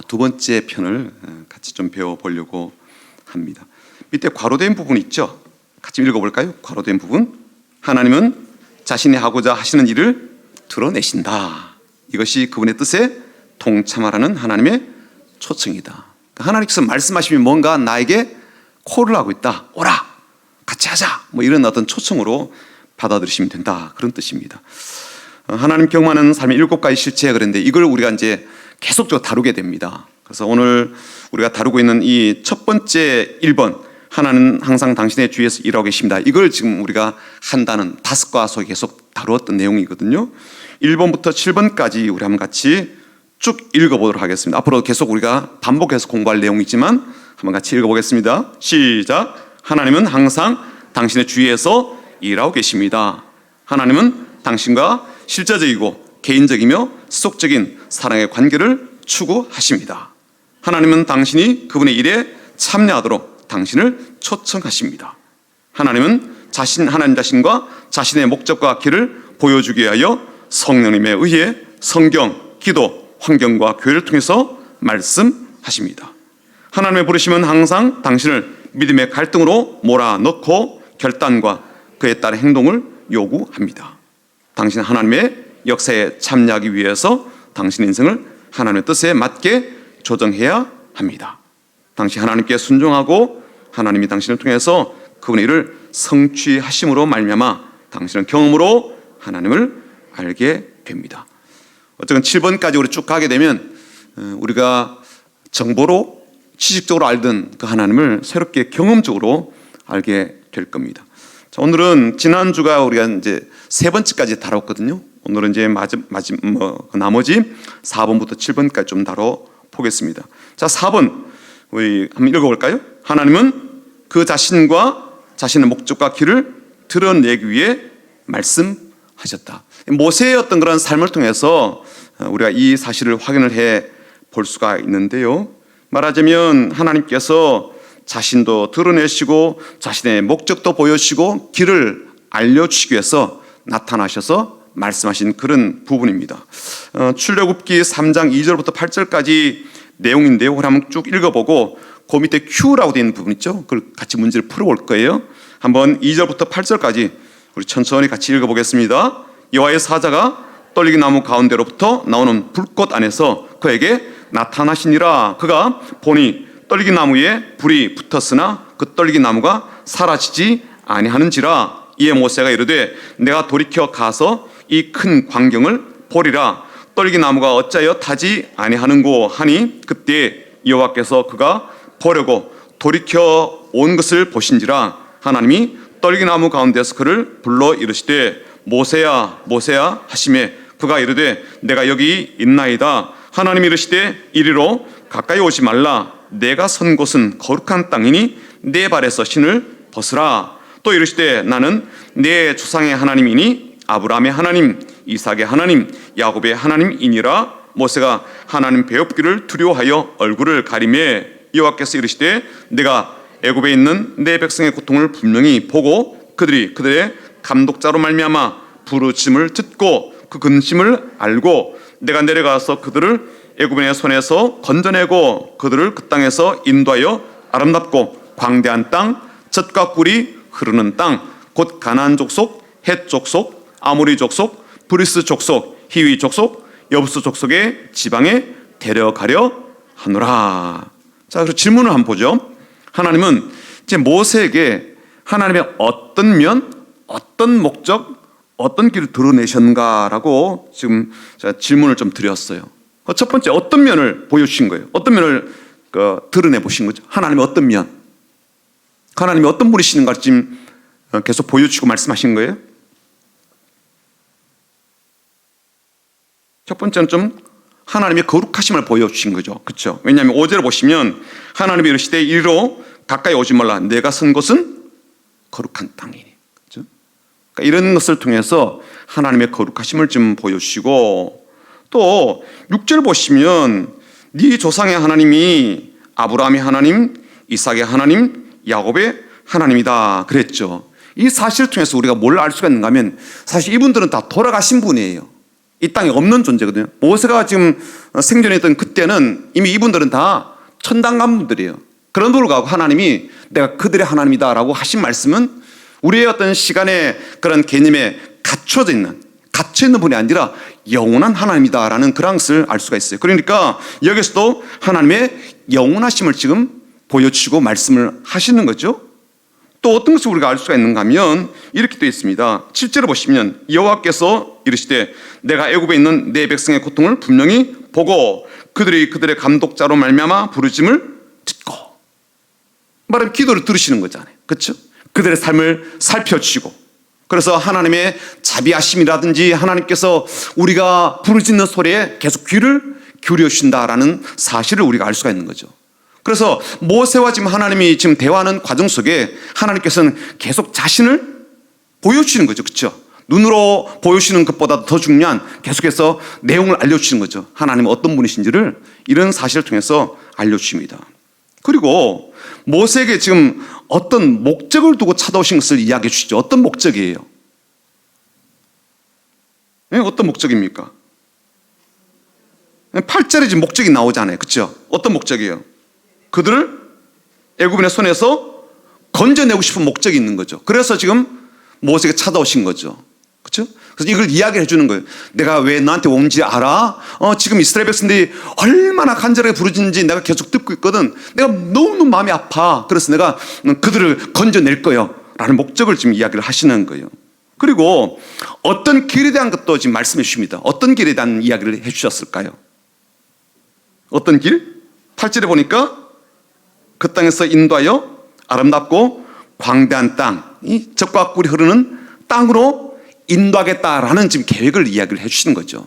두 번째 편을 같이 좀 배워보려고 합니다. 밑에 괄호된 부분 있죠? 같이 읽어볼까요? 괄호된 부분. 하나님은 자신이 하고자 하시는 일을 드러내신다. 이것이 그분의 뜻에 동참하라는 하나님의 초청이다. 하나님께서 말씀하시면 뭔가 나에게 콜을 하고 있다. 오라! 같이 하자! 뭐 이런 어떤 초청으로 받아들이시면 된다. 그런 뜻입니다. 하나님 경험하는 삶의 7가지 실체 그런데 이걸 우리가 이제 계속적으로 다루게 됩니다. 그래서 오늘 우리가 다루고 있는 이 첫 번째 1번, 하나는 항상 당신의 주위에서 일하고 계십니다. 이걸 지금 우리가 한다는 5과 속에 계속 다루었던 내용이거든요. 1번부터 7번까지 우리 한번 같이 쭉 읽어보도록 하겠습니다. 앞으로 계속 우리가 반복해서 공부할 내용이지만 한번 같이 읽어보겠습니다. 시작. 하나님은 항상 당신의 주위에서 일하고 계십니다. 하나님은 당신과 실제적이고 개인적이며 지속적인 사랑의 관계를 추구하십니다. 하나님은 당신이 그분의 일에 참여하도록 당신을 초청하십니다. 하나님은 하나님 자신과 자신의 목적과 길을 보여주기 위하여 성령님에 의해 성경, 기도, 환경과 교회를 통해서 말씀하십니다. 하나님의 부르심은 항상 당신을 믿음의 갈등으로 몰아넣고 결단과 그에 따른 행동을 요구합니다. 당신은 하나님의 역사에 참여하기 위해서 당신의 인생을 하나님의 뜻에 맞게 조정해야 합니다. 당신 하나님께 순종하고 하나님이 당신을 통해서 그분의 일을 성취하심으로 말미암아 당신은 경험으로 하나님을 알게 됩니다. 어쨌든 7번까지 우리 쭉 가게 되면 우리가 정보로 지식적으로 알던 그 하나님을 새롭게 경험적으로 알게 될 겁니다. 자, 오늘은 지난주가 우리가 이제 3번째까지 다뤘거든요. 오늘은 이제 나머지 4번부터 7번까지 좀 다뤄보겠습니다. 자, 4번 우리 한번 읽어볼까요? 하나님은 그 자신과 자신의 목적과 길을 드러내기 위해 말씀하셨다. 모세의 어떤 그런 삶을 통해서 우리가 이 사실을 확인을 해 볼 수가 있는데요. 말하자면 하나님께서 자신도 드러내시고 자신의 목적도 보여주시고 길을 알려주시기 위해서 나타나셔서 말씀하신 그런 부분입니다. 출애굽기 3장 2절부터 8절까지 내용인데요. 우리 한번 쭉 읽어보고 그 밑에 Q라고 되어 있는 부분 있죠. 그걸 같이 문제를 풀어볼 거예요. 한번 2절부터 8절까지 우리 천천히 같이 읽어보겠습니다. 여호와의 사자가 떨리기 나무 가운데로부터 나오는 불꽃 안에서 그에게 나타나시니라. 그가 보니 떨리기 나무에 불이 붙었으나 그 떨리기 나무가 사라지지 아니하는지라. 이에 모세가 이르되 내가 돌이켜 가서 이 큰 광경을 보리라. 떨리기 나무가 어찌하여 타지 아니하는고 하니 그때 여호와께서 그가 보려고 돌이켜 온 것을 보신지라. 하나님이 떨리기 나무 가운데서 그를 불러 이르시되 모세야 모세야 하시매 그가 이르되 내가 여기 있나이다. 하나님이 이르시되 이리로 가까이 오지 말라. 내가 선 곳은 거룩한 땅이니 내 발에서 신을 벗으라. 또 이르시되 나는 내 조상의 하나님이니 아브라함의 하나님, 이삭의 하나님, 야곱의 하나님이니라. 모세가 하나님 배웁기를 두려워하여 얼굴을 가리매 여호와께서 이르시되 내가 애굽에 있는 내 백성의 고통을 분명히 보고 그들의 감독자로 말미암아 부르심을 듣고 그 근심을 알고 내가 내려가서 그들을 애굽인의 손에서 건져내고 그들을 그 땅에서 인도하여 아름답고 광대한 땅, 젖과 꿀이 흐르는 땅, 곧 가나안 족속, 헷 족속, 아모리 족속, 브리스 족속, 히위 족속, 여부스 족속의 지방에 데려가려 하노라. 자, 그래서 질문을 한번 보죠. 하나님은 이제 모세에게 하나님의 어떤 면, 어떤 목적, 어떤 길을 드러내셨는가라고 지금 제가 질문을 좀 드렸어요. 첫 번째 어떤 면을 보여주신 거예요? 어떤 면을 드러내 보신 거죠? 하나님의 어떤 면, 하나님이 어떤 분이시는가 지금 계속 보여주시고 말씀하신 거예요. 첫 번째는 좀 하나님의 거룩하심을 보여주신 거죠. 그렇죠? 왜냐하면 5절을 보시면 하나님이 이르시되 이리로 가까이 오지 말라. 내가 선 곳은 거룩한 땅이니. 그렇죠? 그러니까 이런 것을 통해서 하나님의 거룩하심을 좀 보여주시고 또 6절 보시면 네 조상의 하나님이 아브라함의 하나님, 이삭의 하나님, 야곱의 하나님이다 그랬죠. 이 사실을 통해서 우리가 뭘 알 수가 있는가 하면 사실 이분들은 다 돌아가신 분이에요. 이 땅에 없는 존재거든요. 모세가 지금 생존에 있던 그때는 이미 이분들은 다 천당 간 분들이에요. 그런데도 불구하고 하나님이 내가 그들의 하나님이다라고 하신 말씀은 우리의 어떤 시간의 그런 개념에 갇혀 있는 분이 아니라 영원한 하나님이다라는 그런 것을 알 수가 있어요. 그러니까 여기서도 하나님의 영원하심을 지금 보여주시고 말씀을 하시는 거죠. 또 어떤 것을 우리가 알 수가 있는가 하면 이렇게 되어 있습니다. 7절을 보시면 여호와께서 이르시되 내가 애굽에 있는 내 백성의 고통을 분명히 보고 그들의 감독자로 말미암아 부르짐을 듣고, 말하면 기도를 들으시는 거잖아요. 그렇죠? 그들의 삶을 살펴주시고, 그래서 하나님의 자비하심이라든지 하나님께서 우리가 부르짖는 소리에 계속 귀를 기울여 주신다라는 사실을 우리가 알 수가 있는 거죠. 그래서 모세와 지금 하나님이 지금 대화하는 과정 속에 하나님께서는 계속 자신을 보여주시는 거죠. 그렇죠? 눈으로 보여주시는 것보다 더 중요한 계속해서 내용을 알려주시는 거죠. 하나님은 어떤 분이신지를 이런 사실을 통해서 알려주십니다. 그리고 모세에게 지금 어떤 목적을 두고 찾아오신 것을 이야기해 주시죠. 어떤 목적이에요? 네, 어떤 목적입니까? 8절에 지금 목적이 나오잖아요. 그렇죠? 어떤 목적이에요? 그들을 애굽인의 손에서 건져내고 싶은 목적이 있는 거죠. 그래서 지금 모세에게 찾아오신 거죠. 그렇죠? 그래서 이걸 이야기해 주는 거예요. 내가 왜 너한테 온지 알아? 지금 이스라엘 백성들이 얼마나 간절하게 부르짖는지 내가 계속 듣고 있거든. 내가 너무너무 마음이 아파. 그래서 내가 그들을 건져낼 거예요 라는 목적을 지금 이야기를 하시는 거예요. 그리고 어떤 길에 대한 것도 지금 말씀해 주십니다. 어떤 길에 대한 이야기를 해 주셨을까요? 어떤 길? 8절에 보니까 그 땅에서 인도하여 아름답고 광대한 땅, 이 젖과 꿀이 흐르는 땅으로 인도하겠다라는 지금 계획을 이야기를 해주시는 거죠.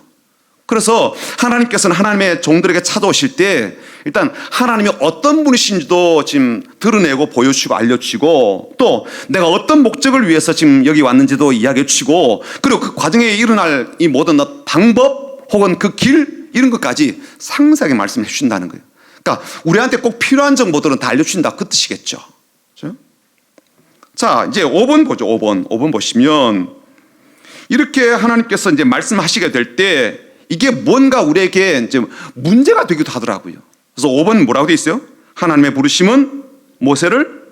그래서 하나님께서는 하나님의 종들에게 찾아오실 때 일단 하나님이 어떤 분이신지도 지금 드러내고 보여주시고 알려주시고, 또 내가 어떤 목적을 위해서 지금 여기 왔는지도 이야기해 주시고, 그리고 그 과정에 일어날 이 모든 방법 혹은 그 길 이런 것까지 상세하게 말씀해 주신다는 거예요. 그러니까 우리한테 꼭 필요한 정보들은 다 알려주신다 그 뜻이겠죠. 그렇죠? 자, 이제 5번 보죠. 5번 보시면 이렇게 하나님께서 이제 말씀하시게 될 때 이게 뭔가 우리에게 이제 문제가 되기도 하더라고요. 그래서 5번 뭐라고 돼 있어요? 하나님의 부르심은 모세를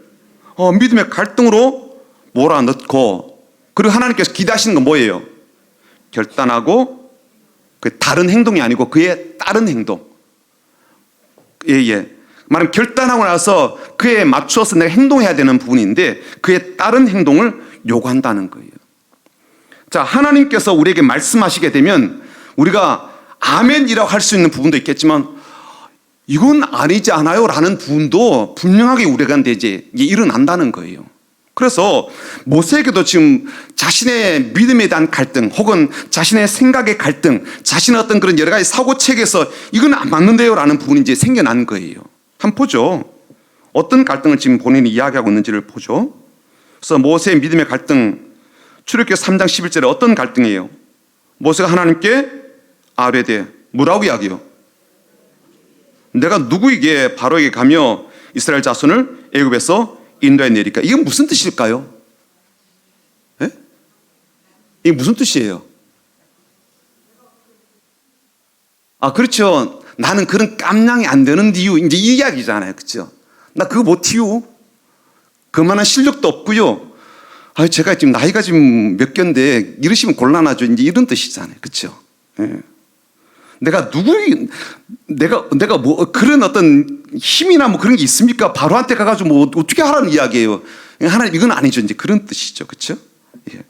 믿음의 갈등으로 몰아넣고, 그리고 하나님께서 기대하시는 건 뭐예요? 결단하고 그 다른 행동이 아니고 그의 다른 행동. 말하면 결단하고 나서 그에 맞춰서 내가 행동해야 되는 부분인데 그의 다른 행동을 요구한다는 거예요. 자, 하나님께서 우리에게 말씀하시게 되면 우리가 아멘이라고 할 수 있는 부분도 있겠지만 이건 아니지 않아요? 라는 부분도 분명하게 우리한테 이제 일어난다는 거예요. 그래서 모세에게도 지금 자신의 믿음에 대한 갈등 혹은 자신의 생각의 갈등, 자신의 어떤 그런 여러 가지 사고체계에서 이건 안 맞는데요 라는 부분이 이제 생겨난 거예요. 한번 보죠. 어떤 갈등을 지금 본인이 이야기하고 있는지를 보죠. 그래서 모세의 믿음의 갈등, 출애굽기 3장 11절에 어떤 갈등이에요? 모세가 하나님께 아뢰되 뭐라고 이야기해요? 내가 누구에게 바로에게 가며 이스라엘 자손을 애굽에서 인도해 내리까? 이건 무슨 뜻일까요? 네? 이게 무슨 뜻이에요? 그렇죠. 나는 그런 깜냥이 안 되는 이유, 이제 이 이야기잖아요. 그렇죠? 나 그거 못 튀우. 그만한 실력도 없고요. 제가 지금 나이가 지금 몇 개인데 이러시면 곤란하죠. 이제 이런 뜻이잖아요. 그렇죠? 네. 내가 뭐 그런 어떤 힘이나 뭐 그런 게 있습니까? 바로한테 가가지고 뭐 어떻게 하라는 이야기예요. 하나님 이건 아니죠. 이제 그런 뜻이죠. 그렇죠? 예.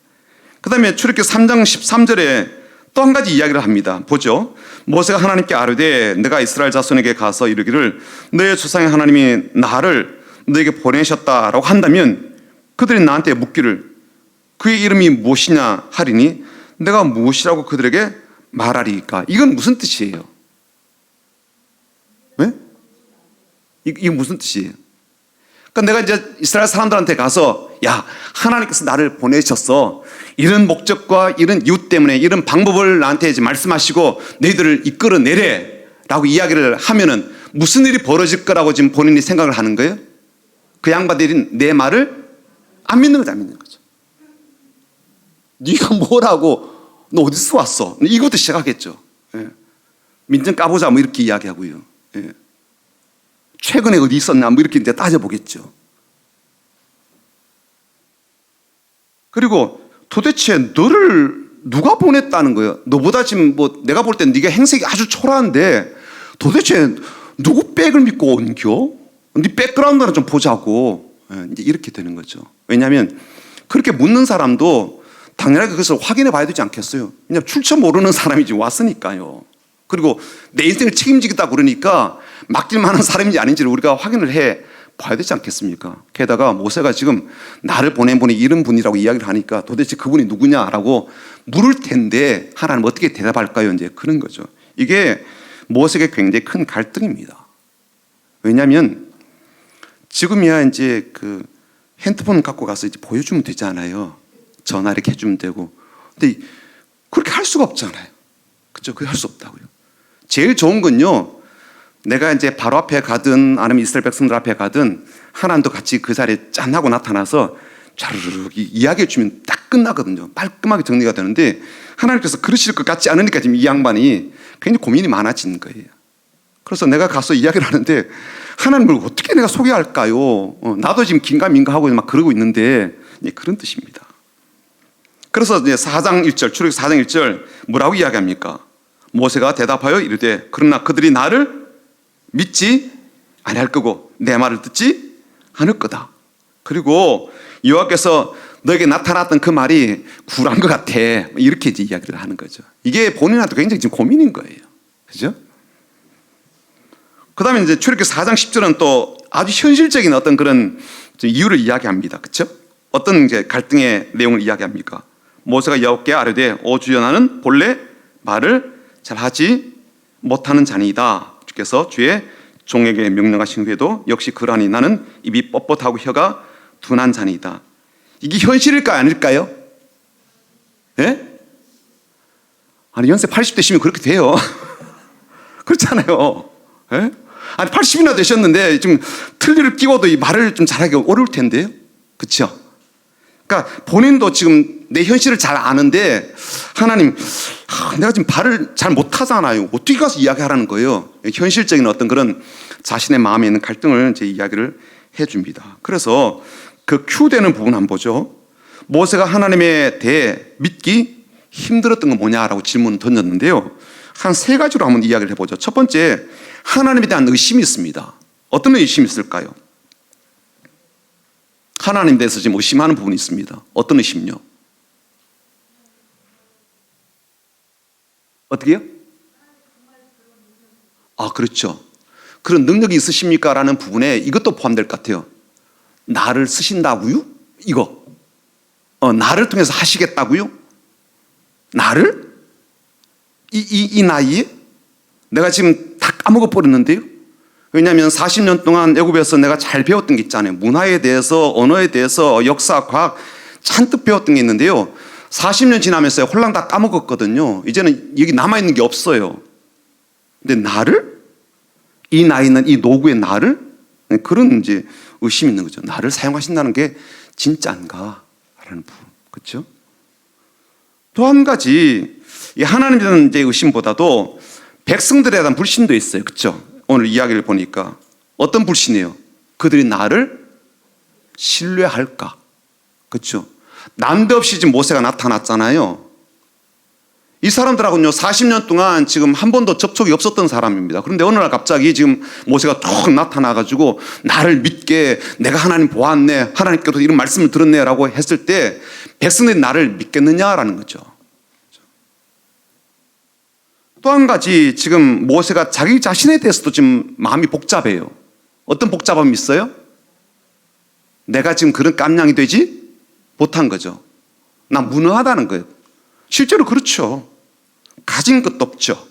그 다음에 출애굽기 3장 13절에 또 한 가지 이야기를 합니다. 보죠. 모세가 하나님께 아뢰되 내가 이스라엘 자손에게 가서 이르기를 너의 조상의 하나님이 나를 너에게 보내셨다라고 한다면 그들이 나한테 묻기를 그의 이름이 무엇이냐 하리니 내가 무엇이라고 그들에게 말하리까? 이건 무슨 뜻이에요? 네? 이게 무슨 뜻이에요? 그러니까 내가 이제 이스라엘 사람들한테 가서 야, 하나님께서 나를 보내셨어. 이런 목적과 이런 이유 때문에 이런 방법을 나한테 이제 말씀하시고 너희들을 이끌어내래 라고 이야기를 하면은 무슨 일이 벌어질 거라고 지금 본인이 생각을 하는 거예요? 그 양반들이 내 말을 안 믿는 거죠. 안 믿는 거죠. 네가 뭐라고 너 어디서 왔어? 이것도 시작하겠죠. 예. 민증 까보자 뭐 이렇게 이야기하고요. 예. 최근에 어디 있었나 뭐 이렇게 이제 따져보겠죠. 그리고 도대체 너를 누가 보냈다는 거예요? 너보다 지금 뭐 내가 볼 땐 네가 행색이 아주 초라한데 도대체 누구 백을 믿고 온겨? 네 백그라운드나 좀 보자고. 이제 이렇게 되는 거죠. 왜냐하면 그렇게 묻는 사람도 당연하게 그것을 확인해 봐야 되지 않겠어요? 왜냐하면 출처 모르는 사람이 지금 왔으니까요. 그리고 내 인생을 책임지겠다 그러니까 맡길 만한 사람인지 아닌지를 우리가 확인을 해 봐야 되지 않겠습니까? 게다가 모세가 지금 나를 보낸 분이 이런 분이라고 이야기를 하니까 도대체 그분이 누구냐라고 물을 텐데 하나님 어떻게 대답할까요? 이제 그런 거죠. 이게 모세에게 굉장히 큰 갈등입니다. 왜냐하면 지금이야 이제 그 핸드폰 갖고 가서 이제 보여주면 되잖아요. 전화 이렇게 해주면 되고. 근데 그렇게 할 수가 없잖아요. 그렇죠? 그게 할 수 없다고요. 제일 좋은 건요. 내가 이제 바로 앞에 가든 아니면 이스라엘 백성들 앞에 가든 하나님도 같이 그 자리에 짠하고 나타나서 자르르 이야기해 주면 딱 끝나거든요. 깔끔하게 정리가 되는데 하나님께서 그러실 것 같지 않으니까 지금 이 양반이 굉장히 고민이 많아지는 거예요. 그래서 내가 가서 이야기를 하는데 하나님을 어떻게 내가 소개할까요? 나도 지금 긴가민가하고 막 그러고 있는데 그런 뜻입니다. 그래서 이제 4장 1절 출애굽기 4장 1절 뭐라고 이야기합니까? 모세가 대답하여 이르되 그러나 그들이 나를 믿지 아니할 거고 내 말을 듣지 않을 거다. 그리고 여호와께서 너에게 나타났던 그 말이 굴한 것 같아. 이렇게 이제 이야기를 하는 거죠. 이게 본인한테 굉장히 지금 고민인 거예요. 그죠? 그 다음에 이제 출애굽기 4장 10절은 또 아주 현실적인 어떤 그런 이유를 이야기합니다. 그렇죠? 어떤 이제 갈등의 내용을 이야기합니까? 모세가 여호와께 아뢰되 오 주여 나는 본래 말을 잘하지 못하는 자니이다. 주께서 주의 종에게 명령하신 후에도 역시 그러하니 나는 입이 뻣뻣하고 혀가 둔한 자니이다. 이게 현실일까요? 아닐까요? 예? 아니 연세 80대시면 그렇게 돼요. 그렇잖아요. 예? 아니 80이나 되셨는데 지금 틀니를 끼워도 이 말을 좀 잘하기 어려울 텐데요. 그렇죠? 그러니까 본인도 지금 내 현실을 잘 아는데 하나님 내가 지금 말을 잘 못하잖아요. 어떻게 가서 이야기하라는 거예요. 현실적인 어떤 그런 자신의 마음에 있는 갈등을 이제 이야기를 해줍니다. 그래서 그 큐되는 부분 한번 보죠. 모세가 하나님에 대해 믿기 힘들었던 건 뭐냐라고 질문을 던졌는데요. 한 세 가지로 한번 이야기를 해보죠. 첫 번째, 하나님에 대한 의심이 있습니다. 어떤 의심이 있을까요? 하나님에 대해서 지금 의심하는 부분이 있습니다. 어떤 의심요? 어떻게요? 아, 그렇죠. 그런 능력이 있으십니까? 라는 부분에 이것도 포함될 것 같아요. 나를 쓰신다고요? 이거. 나를 통해서 하시겠다고요? 나를? 이 나이에? 내가 지금 다 까먹어버렸는데요? 왜냐하면 40년 동안 애굽에서 내가 잘 배웠던 게 있잖아요. 문화에 대해서, 언어에 대해서, 역사, 과학 잔뜩 배웠던 게 있는데요. 40년 지나면서 홀랑 다 까먹었거든요. 이제는 여기 남아있는 게 없어요. 근데 나를? 이 나이는 이 노구의 나를? 그런 이제 의심이 있는 거죠. 나를 사용하신다는 게 진짜인가? 라는 부분. 그렇죠? 또 한 가지, 이 하나님에 대한 이제 의심보다도 백성들에 대한 불신도 있어요. 그렇죠? 오늘 이야기를 보니까 어떤 불신이에요? 그들이 나를 신뢰할까? 그렇죠? 난데없이 지금 모세가 나타났잖아요. 이 사람들하고는요 40년 동안 지금 한 번도 접촉이 없었던 사람입니다. 그런데 어느 날 갑자기 지금 모세가 툭 나타나가지고 나를 믿게 내가 하나님 보았네, 하나님께도 이런 말씀을 들었네 라고 했을 때 백성들이 나를 믿겠느냐라는 거죠. 또 한 가지 지금 모세가 자기 자신에 대해서도 지금 마음이 복잡해요. 어떤 복잡함이 있어요? 내가 지금 그런 깜냥이 되지 못한 거죠. 나 무능하다는 거예요. 실제로 그렇죠. 가진 것도 없죠.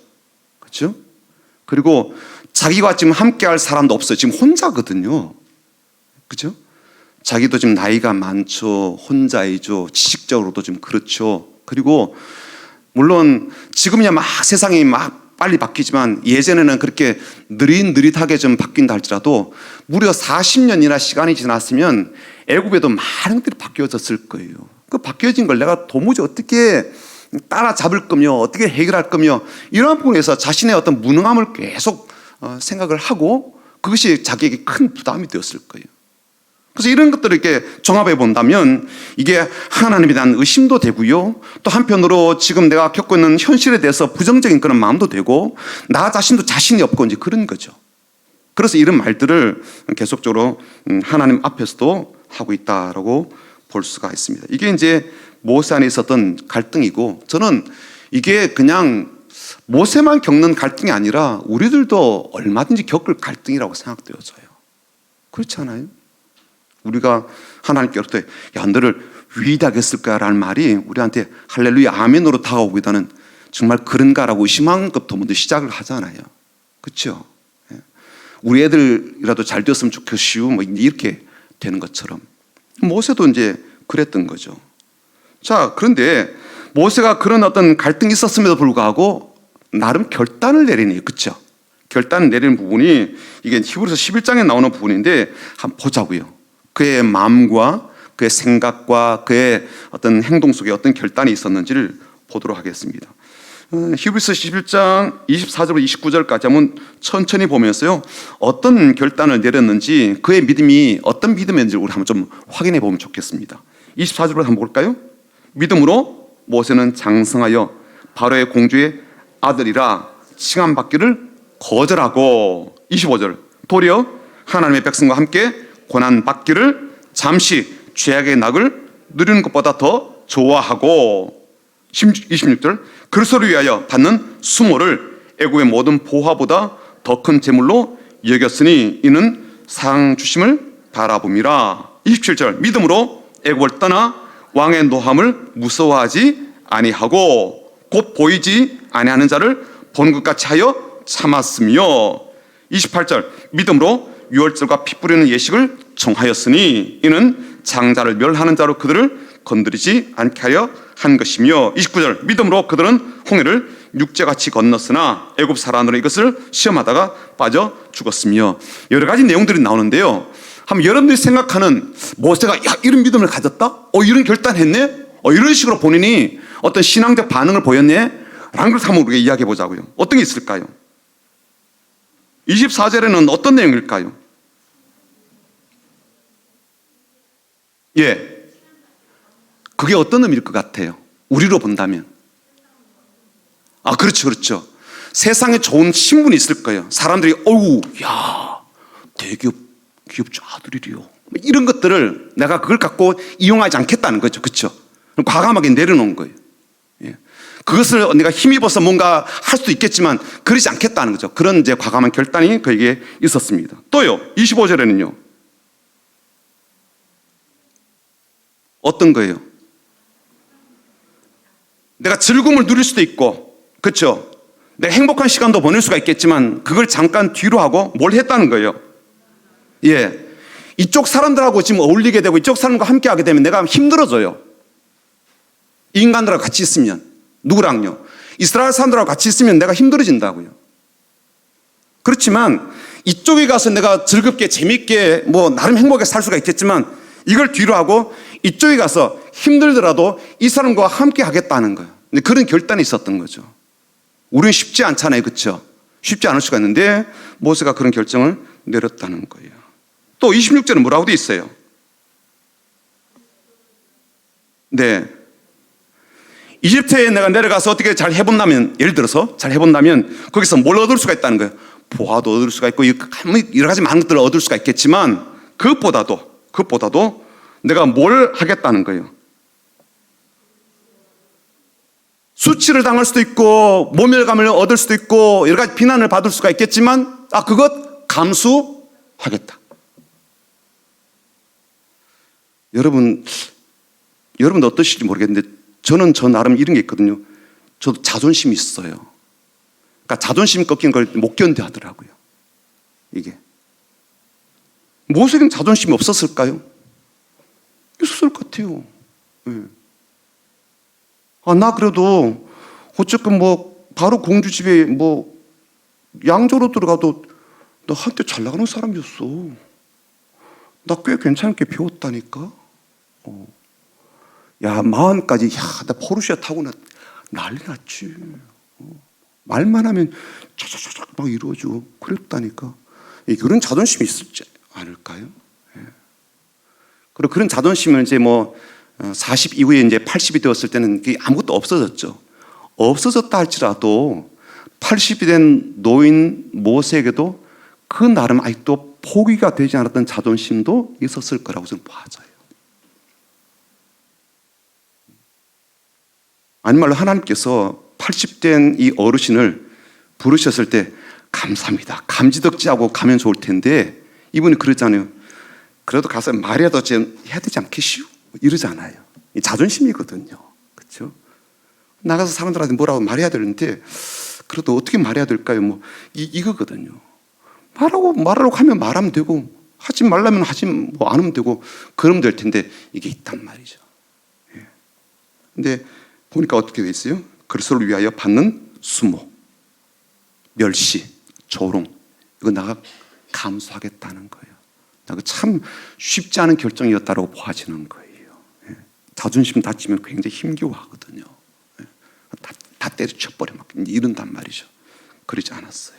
그렇죠? 그리고 자기와 지금 함께할 사람도 없어요. 지금 혼자거든요. 그렇죠? 자기도 지금 나이가 많죠. 혼자이죠. 지식적으로도 좀 그렇죠. 그리고 물론 지금이야 막 세상이 막 빨리 바뀌지만 예전에는 그렇게 느릿느릿하게 좀 바뀐다 할지라도 무려 40년이나 시간이 지났으면 애굽에도 많은 것들이 바뀌어졌을 거예요. 그 바뀌어진 걸 내가 도무지 어떻게 따라잡을 거며 어떻게 해결할 거며 이런 부분에서 자신의 어떤 무능함을 계속 생각을 하고 그것이 자기에게 큰 부담이 되었을 거예요. 그래서 이런 것들을 이렇게 종합해 본다면 이게 하나님에 대한 의심도 되고요. 또 한편으로 지금 내가 겪고 있는 현실에 대해서 부정적인 그런 마음도 되고 나 자신도 자신이 없고 이제 그런 거죠. 그래서 이런 말들을 계속적으로 하나님 앞에서도 하고 있다라고 볼 수가 있습니다. 이게 이제 모세 안에 있었던 갈등이고 저는 이게 그냥 모세만 겪는 갈등이 아니라 우리들도 얼마든지 겪을 갈등이라고 생각되어져요. 그렇지 않아요? 우리가 하나님께로부터 야 너를 위대하게 했을 거야 라는 말이 우리한테 할렐루야 아멘으로 다가오기보다는 정말 그런가라고 의심한 것부터 먼저 시작을 하잖아요. 그렇죠? 우리 애들이라도 잘 되었으면 좋겠슈 뭐 이렇게 되는 것처럼 모세도 이제 그랬던 거죠. 자, 그런데 모세가 그런 어떤 갈등이 있었음에도 불구하고 나름 결단을 내리네요. 그렇죠? 결단을 내리는 부분이 이게 히브리서 11장에 나오는 부분인데 한번 보자고요. 그의 마음과 그의 생각과 그의 어떤 행동 속에 어떤 결단이 있었는지를 보도록 하겠습니다. 히브리서 11장 24절부터 29절까지 한번 천천히 보면서요. 어떤 결단을 내렸는지 그의 믿음이 어떤 믿음인지 우리 한번 좀 확인해 보면 좋겠습니다. 24절부터 한번 볼까요? 믿음으로 모세는 장성하여 바로의 공주의 아들이라 칭함받기를 거절하고 25절 도리어 하나님의 백성과 함께 고난받기를 잠시 죄악의 낙을 누리는 것보다 더 좋아하고 26절 그리스도를 위하여 받는 수모를 애국의 모든 보화보다 더 큰 재물로 여겼으니 이는 상 주심을 바라봄이라 27절 믿음으로 애국을 떠나 왕의 노함을 무서워하지 아니하고 곧 보이지 아니하는 자를 보는 것 같이 하여 참았으며 28절 믿음으로 유월절과 피 뿌리는 예식을 정하였으니 이는 장자를 멸하는 자로 그들을 건드리지 않게 하려 한 것이며 29절 믿음으로 그들은 홍해를 육제같이 건넜으나 애굽 사람들은 이것을 시험하다가 빠져 죽었으며 여러 가지 내용들이 나오는데요. 한번 여러분들이 생각하는 모세가 야 이런 믿음을 가졌다? 이런 결단했네? 이런 식으로 본인이 어떤 신앙적 반응을 보였네? 라는 것을 한번 우리가 이야기해 보자고요. 어떤 게 있을까요? 24절에는 어떤 내용일까요? 예. 그게 어떤 의미일 것 같아요? 우리로 본다면. 그렇죠, 그렇죠. 세상에 좋은 신분이 있을 거예요. 사람들이, 야, 대기업 기업주 아들이래요. 이런 것들을 내가 그걸 갖고 이용하지 않겠다는 거죠. 그렇죠? 과감하게 내려놓은 거예요. 예. 그것을 내가 힘입어서 뭔가 할 수도 있겠지만 그러지 않겠다는 거죠. 그런 이제 과감한 결단이 그에게 있었습니다. 또요, 25절에는요. 어떤 거예요? 내가 즐거움을 누릴 수도 있고, 그렇죠? 내가 행복한 시간도 보낼 수가 있겠지만 그걸 잠깐 뒤로 하고 뭘 했다는 거예요? 예. 이쪽 사람들하고 지금 어울리게 되고 이쪽 사람과 함께 하게 되면 내가 힘들어져요. 인간들하고 같이 있으면. 누구랑요? 이스라엘 사람들하고 같이 있으면 내가 힘들어진다고요. 그렇지만 이쪽에 가서 내가 즐겁게 재밌게 뭐 나름 행복하게 살 수가 있겠지만 이걸 뒤로 하고 이쪽에 가서 힘들더라도 이 사람과 함께 하겠다는 거예요. 그런 결단이 있었던 거죠. 우리는 쉽지 않잖아요. 그렇죠? 쉽지 않을 수가 있는데 모세가 그런 결정을 내렸다는 거예요. 또 26절은 뭐라고 돼 있어요? 네. 이집트에 내가 내려가서 어떻게 잘 해본다면, 예를 들어서 잘 해본다면 거기서 뭘 얻을 수가 있다는 거예요. 보화도 얻을 수가 있고 여러 가지 많은 것들을 얻을 수가 있겠지만 그것보다도 내가 뭘 하겠다는 거예요. 수치를 당할 수도 있고 모멸감을 얻을 수도 있고 여러 가지 비난을 받을 수가 있겠지만 그것 감수하겠다. 여러분도 어떠실지 모르겠는데 저는 저 나름 이런 게 있거든요. 저도 자존심이 있어요. 그러니까 자존심 꺾인 걸 못 견뎌 하더라고요. 이게. 모세는 자존심이 없었을까요? 있었을 것 같아요. 네. 나 그래도 어쨌건 바로 공주 집에 양조로 들어가도 나 한때 잘 나가는 사람이었어. 나 꽤 괜찮게 배웠다니까. 야, 마흔까지, 나 포르쉐 타고 난리 났지. 말만 하면 쫙쫙쫙 막 이루어지고 그랬다니까. 그런 자존심이 있었지 않을까요? 그리고 그런 자존심을 이제 40 이후에 이제 80이 되었을 때는 그게 아무것도 없어졌죠. 없어졌다 할지라도 80이 된 노인 모세에게도 그 나름 아직도 포기가 되지 않았던 자존심도 있었을 거라고 저는 봐져요. 아니 말로 하나님께서 80된 이 어르신을 부르셨을 때 감사합니다, 감지덕지하고 가면 좋을 텐데 이분이 그러잖아요. 그래도 가서 말이라도 해야 되지 않겠슈? 이러잖아요. 이 자존심이거든요. 그렇죠? 나가서 사람들한테 뭐라고 말해야 되는데 그래도 어떻게 말해야 될까요? 이거거든요. 말하려고 하면 말하면 되고 하지 말라면 안 하면 되고 그러면 될 텐데 이게 있단 말이죠. 근데 보니까 어떻게 돼 있어요? 그리스도를 위하여 받는 수모, 멸시, 조롱, 이거 내가 감수하겠다는 거예요. 이거 참 쉽지 않은 결정이었다고 보아지는 거예요. 자존심 다치면 굉장히 힘겨워하거든요. 다 때려쳐버려 막 이런단 말이죠. 그러지 않았어요.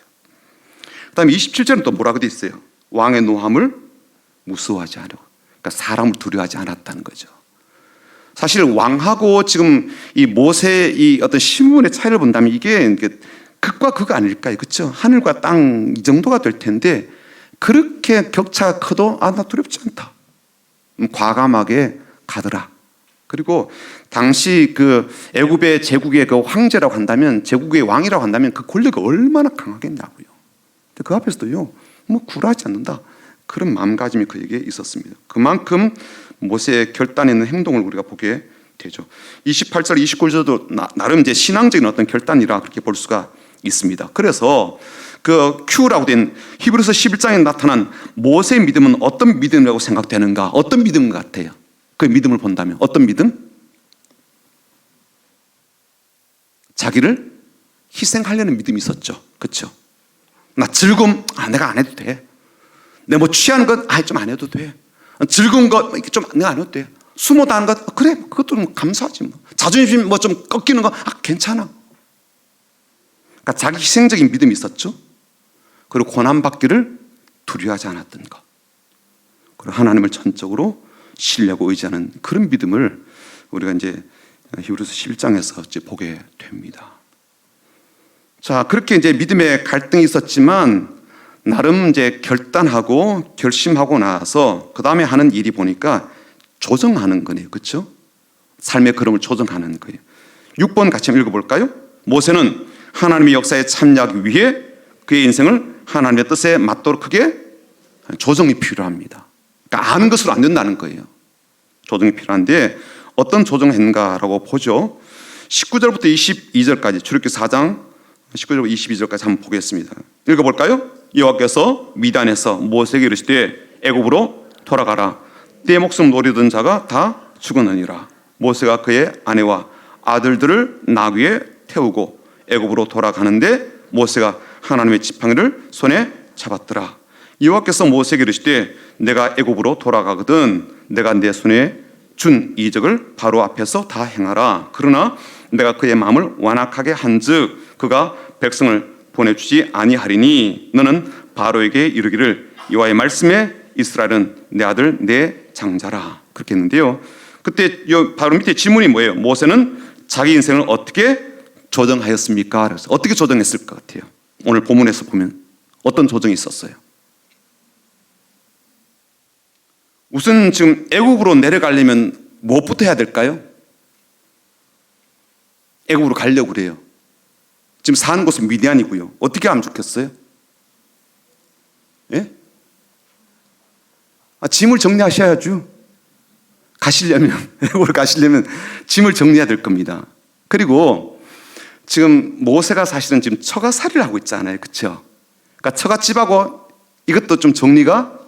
그 다음에 27절은 또 뭐라고 돼 있어요? 왕의 노함을 무서워하지 않고, 그러니까 사람을 두려워하지 않았다는 거죠. 사실 왕하고 지금 이 모세의 이 어떤 신분의 차이를 본다면 이게 극과 극 아닐까요? 그렇죠? 하늘과 땅 이 정도가 될 텐데 그렇게 격차가 커도 나 두렵지 않다. 과감하게 가더라. 그리고 당시 그 애굽의 제국의 그 황제라고 한다면, 제국의 왕이라고 한다면 그 권력이 얼마나 강하겠냐고요. 근데 그 앞에서도요, 굴하지 않는다. 그런 마음가짐이 그에게 있었습니다. 그만큼 모세의 결단에 있는 행동을 우리가 보게 되죠. 28절, 29절도 나름 이제 신앙적인 어떤 결단이라 그렇게 볼 수가 있습니다. 그래서 그 Q라고 된 히브리서 11장에 나타난 모세의 믿음은 어떤 믿음이라고 생각되는가? 어떤 믿음 같아요? 그 믿음을 본다면 어떤 믿음? 자기를 희생하려는 믿음이 있었죠. 그렇죠? 나 즐거움 내가 안 해도 돼. 내 취하는 것 좀 안 해도 돼. 즐거운 것 좀 내가 안 해도 돼. 수모 다하는 것 그래, 그것도 감사하지. 자존심 좀 꺾이는 거 괜찮아. 그러니까 자기 희생적인 믿음이 있었죠. 그리고 고난받기를 두려워하지 않았던 것, 그리고 하나님을 전적으로 신뢰하고 의지하는 그런 믿음을 우리가 이제 히브리서 11장에서 이제 보게 됩니다. 자, 그렇게 이제 믿음의 갈등이 있었지만 나름 이제 결단하고 결심하고 나서 그 다음에 하는 일이 보니까 조정하는 거네요. 그렇죠? 삶의 걸음을 조정하는 거예요. 6번 같이 한번 읽어볼까요? 모세는 하나님의 역사에 참여하기 위해 그의 인생을 하나님의 뜻에 맞도록 크게 조정이 필요합니다. 그러니까 아는 것으로 안 된다는 거예요. 조정이 필요한데 어떤 조정을 했는가라고 보죠. 19절부터 22절까지 출애굽기 4장 19절부터 22절까지 한번 보겠습니다. 읽어볼까요? 여호와께서 미단에서 모세에게 이르시되 애굽으로 돌아가라. 내 목숨 노리던 자가 다 죽었느니라. 모세가 그의 아내와 아들들을 나귀에 태우고 애굽으로 돌아가는데 모세가 하나님의 지팡이를 손에 잡았더라. 여호와께서 모세에게 이르시되 내가 애굽으로 돌아가거든 내가 내 손에 준 이적을 바로 앞에서 다 행하라. 그러나 내가 그의 마음을 완악하게 한즉 그가 백성을 보내주지 아니하리니 너는 바로에게 이르기를 여호와의 말씀에 이스라엘은 내 아들 내 장자라. 그렇게 했는데요. 그때 바로 밑에 질문이 뭐예요? 모세는 자기 인생을 어떻게 조정하였습니까? 그래서 어떻게 조정했을 것 같아요? 오늘 본문에서 보면 어떤 조정이 있었어요? 우선 지금 애굽으로 내려가려면 무엇부터 해야 될까요? 애굽으로 가려고 그래요. 지금 사는 곳은 미디안이고요. 어떻게 하면 좋겠어요? 예? 짐을 정리하셔야죠. 애굽으로 가시려면 짐을 정리해야 될 겁니다. 그리고 지금 모세가 사실은 지금 처가살이를 하고 있잖아요. 그렇죠? 그러니까 처갓집하고 이것도 좀 정리가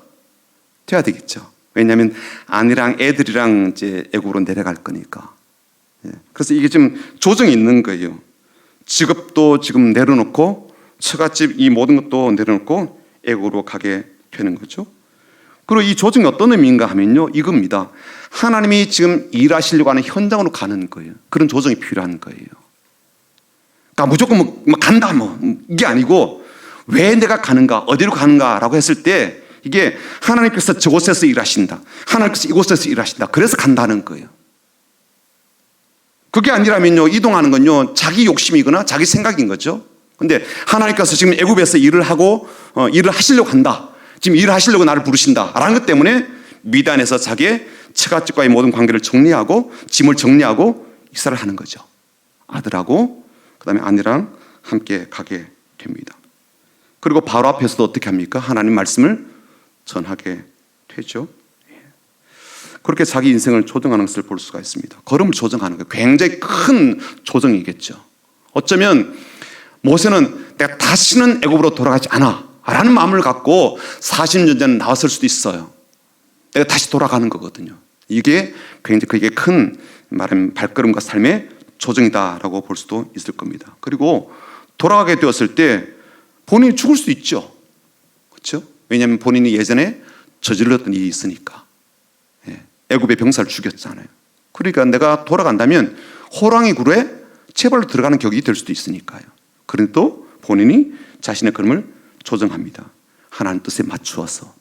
돼야 되겠죠. 왜냐하면 아내랑 애들이랑 이제 애굽으로 내려갈 거니까. 그래서 이게 좀 조정이 있는 거예요. 직업도 지금 내려놓고 처갓집 이 모든 것도 내려놓고 애굽으로 가게 되는 거죠. 그리고 이 조정이 어떤 의미인가 하면요, 이겁니다. 하나님이 지금 일하시려고 하는 현장으로 가는 거예요. 그런 조정이 필요한 거예요. 그러니까 무조건 뭐 간다 뭐 이게 아니고 왜 내가 가는가, 어디로 가는가라고 했을 때 이게 하나님께서 저곳에서 일하신다, 하나님께서 이곳에서 일하신다, 그래서 간다는 거예요. 그게 아니라면요, 이동하는 건요 자기 욕심이거나 자기 생각인 거죠. 근데 하나님께서 지금 애굽에서 일을 하고 일을 하시려고 한다, 지금 일을 하시려고 나를 부르신다라는 것 때문에 미단에서 자기의 처갓집과의 모든 관계를 정리하고 짐을 정리하고 이사를 하는 거죠. 아들하고 그다음에 아내랑 함께 가게 됩니다. 그리고 바로 앞에서도 어떻게 합니까? 하나님 말씀을 전하게 되죠. 그렇게 자기 인생을 조정하는 것을 볼 수가 있습니다. 걸음을 조정하는 거 굉장히 큰 조정이겠죠. 어쩌면 모세는 내가 다시는 애굽으로 돌아가지 않아 라는 마음을 갖고 40년 전에 나왔을 수도 있어요. 내가 다시 돌아가는 거거든요. 이게 굉장히 그게 큰 말하면 발걸음과 삶의 조정이다라고 볼 수도 있을 겁니다. 그리고 돌아가게 되었을 때 본인이 죽을 수 있죠. 그렇죠? 왜냐하면 본인이 예전에 저질렀던 일이 있으니까. 애굽의 병사를 죽였잖아요. 그러니까 내가 돌아간다면 호랑이 굴에 체벌로 들어가는 격이 될 수도 있으니까요. 그런데 또 본인이 자신의 걸음을 조정합니다. 하나님 뜻에 맞추어서.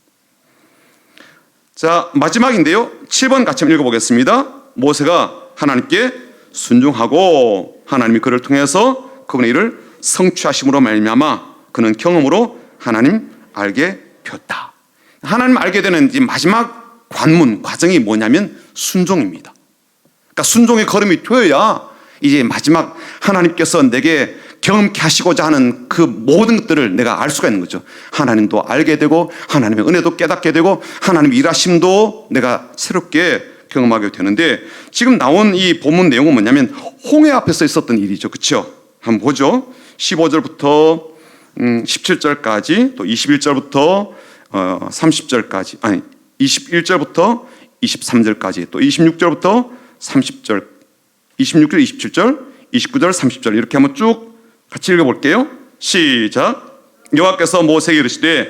자, 마지막인데요. 7번 같이 한번 읽어보겠습니다. 모세가 하나님께 순종하고 하나님이 그를 통해서 그분의 일을 성취하심으로 말미암아 그는 경험으로 하나님 알게 되었다. 하나님 알게 되는 이 마지막 관문, 과정이 뭐냐면 순종입니다. 그러니까 순종의 걸음이 되어야 이제 마지막 하나님께서 내게 경험케 하시고자 하는 그 모든 것들을 내가 알 수가 있는 거죠. 하나님도 알게 되고 하나님의 은혜도 깨닫게 되고 하나님의 일하심도 내가 새롭게 경험하게 되는데, 지금 나온 이 본문 내용은 뭐냐면 홍해 앞에서 있었던 일이죠. 그렇죠? 한번 보죠. 15절부터 17절까지 또 21절부터 30절까지 아니 21절부터 23절까지 또 26절부터 30절 26절 27절 29절 30절 이렇게 한번 쭉 같이 읽어볼게요. 시작. 여호와께서 모세에게 이르시되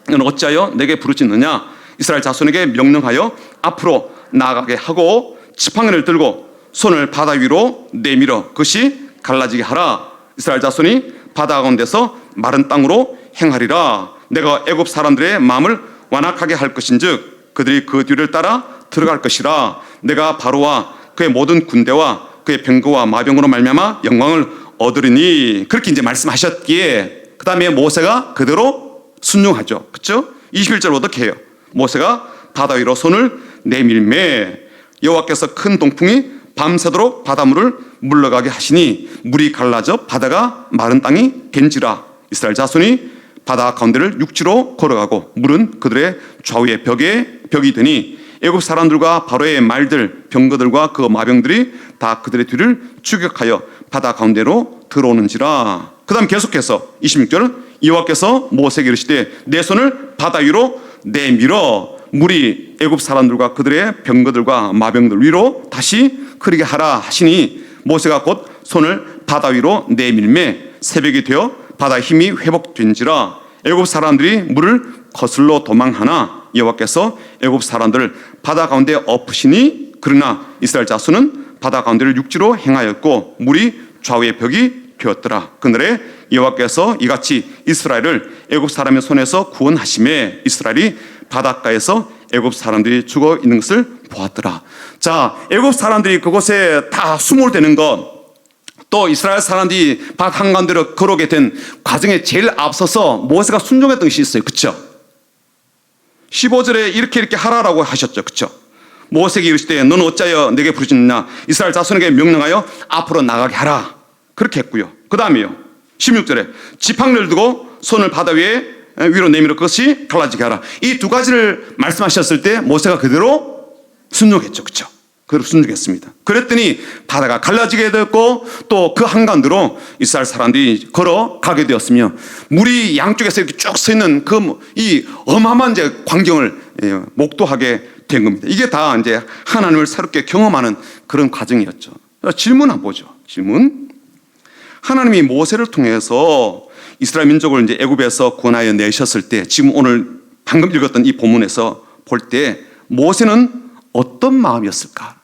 너는 어찌하여 내게 부르짖느냐? 이스라엘 자손에게 명령하여 앞으로 나아가게 하고 지팡이를 들고 손을 바다 위로 내밀어 그것이 갈라지게 하라. 이스라엘 자손이 바다 가운데서 마른 땅으로 행하리라. 내가 애굽 사람들의 마음을 완악하게 할 것인즉 그들이 그 뒤를 따라 들어갈 것이라. 내가 바로와 그의 모든 군대와 그의 병거와 마병으로 말미암아 영광을 얻으리니. 그렇게 이제 말씀하셨기에 그 다음에 모세가 그대로 순종하죠. 그렇죠? 21절 어떻게 해요? 모세가 바다 위로 손을 내밀매 여호와께서 큰 동풍이 밤새도록 바닷물을 물러가게 하시니 물이 갈라져 바다가 마른 땅이 된지라. 이스라엘 자손이 바다 가운데를 육지로 걸어가고 물은 그들의 좌우에 벽이 되니 애굽 사람들과 바로의 말들 병거들과 그 마병들이 다 그들의 뒤를 추격하여 바다 가운데로 들어오는지라. 그 다음 계속해서 26절 여호와께서 모세에게 이르시되 내 손을 바다 위로 내밀어 물이 애굽 사람들과 그들의 병거들과 마병들 위로 다시 흐르게 하라 하시니 모세가 곧 손을 바다 위로 내밀매 새벽이 되어 바다의 힘이 회복된지라. 애굽 사람들이 물을 거슬러 도망하나 여호와께서 애굽 사람들을 바다 가운데 엎으시니 그러나 이스라엘 자손은 바다 가운데를 육지로 행하였고 물이 좌우의 벽이 되었더라. 그날에 여호와께서 이같이 이스라엘을 애굽 사람의 손에서 구원하심에 이스라엘이 바닷가에서 애굽 사람들이 죽어 있는 것을 보았더라. 자, 애굽 사람들이 그곳에 다 수몰되는 것, 또 이스라엘 사람들이 바다 한가운데로 걸어오게 된 과정에 제일 앞서서 모세가 순종했던 것이 있어요. 그렇죠? 15절에 이렇게 하라라고 하셨죠. 그렇죠? 모세에게 이르시되 너는 어찌하여 내게 부르짖느냐? 이스라엘 자손에게 명령하여 앞으로 나가게 하라. 그렇게 했고요. 그 다음에요 16절에 지팡이를 두고 손을 바다 위로 내밀어 그것이 갈라지게 하라. 이 두 가지를 말씀하셨을 때 모세가 그대로 순종했죠. 그렇죠? 그대로 순종했습니다. 그랬더니 바다가 갈라지게 되었고 또 그 한가운데로 이스라엘 사람들이 걸어가게 되었으며 물이 양쪽에서 이렇게 쭉 서 있는 이 어마어마한 이제 광경을 목도하게 된 겁니다. 이게 다 이제 하나님을 새롭게 경험하는 그런 과정이었죠. 질문 한번 보죠. 질문. 하나님이 모세를 통해서 이스라엘 민족을 이제 애굽에서 구원하여 내셨을 때, 지금 오늘 방금 읽었던 이 본문에서 볼 때 모세는 어떤 마음이었을까?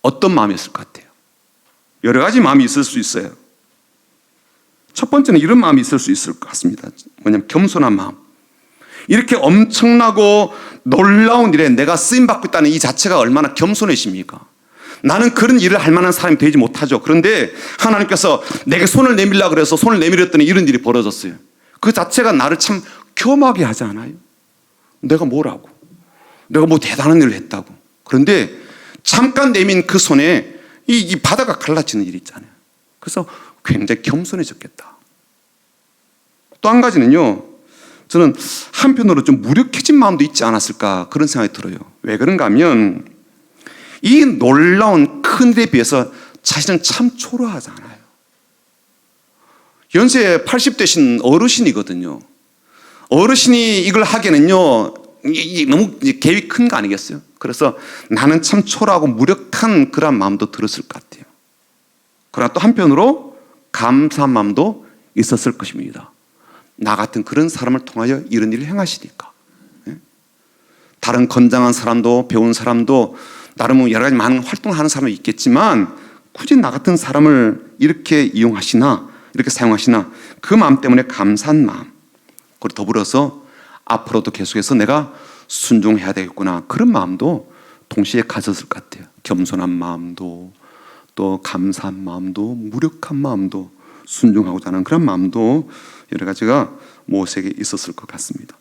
어떤 마음이었을 것 같아요? 여러 가지 마음이 있을 수 있어요. 첫 번째는 이런 마음이 있을 수 있을 것 같습니다. 뭐냐면 겸손한 마음. 이렇게 엄청나고 놀라운 일에 내가 쓰임받고 있다는 이 자체가 얼마나 겸손해십니까? 나는 그런 일을 할 만한 사람이 되지 못하죠. 그런데 하나님께서 내게 손을 내밀라 그래서 손을 내밀었더니 이런 일이 벌어졌어요. 그 자체가 나를 참 겸하게 하지 않아요? 내가 뭐라고? 내가 뭐 대단한 일을 했다고. 그런데 잠깐 내민 그 손에 이 바다가 갈라지는 일이 있잖아요. 그래서 굉장히 겸손해졌겠다. 또 한 가지는요, 저는 한편으로 좀 무력해진 마음도 있지 않았을까 그런 생각이 들어요. 왜 그런가 하면 이 놀라운 큰 일에 비해서 자신은 참 초라하지 않아요. 연세 80되신 어르신이거든요. 어르신이 이걸 하기에는요, 너무 계획이 큰 거 아니겠어요? 그래서 나는 참 초라하고 무력한 그런 마음도 들었을 것 같아요. 그러나 또 한편으로 감사한 마음도 있었을 것입니다. 나 같은 그런 사람을 통하여 이런 일을 행하시니까. 다른 건장한 사람도 배운 사람도 나름 여러 가지 많은 활동을 하는 사람이 있겠지만 굳이 나 같은 사람을 이렇게 이용하시나 이렇게 사용하시나 그 마음 때문에 감사한 마음, 그리고 더불어서 앞으로도 계속해서 내가 순종해야 되겠구나 그런 마음도 동시에 가졌을 것 같아요. 겸손한 마음도 또 감사한 마음도 무력한 마음도 순종하고자 하는 그런 마음도 여러 가지가 모세에게 있었을 것 같습니다.